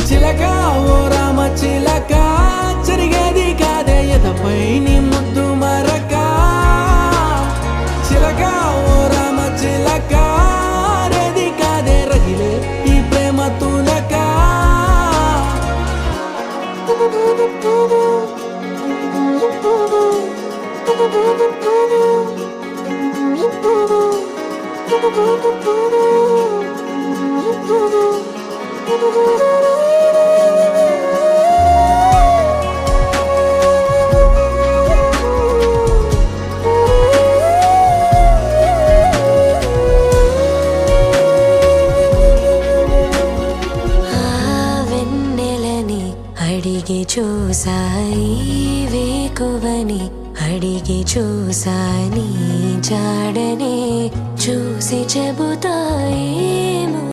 చిలక ఓ రామ చిలక జరిగేది కాదే ఎదపై నీ ముద్దు మరక చిలక ఓ రామ చిలక రేది కాదే రగిలే ఈ ప్రేమ తునక అడిగి చూసాయి వేకువని అడిగి చూసాని జాడనే చూసి చెబుతాయి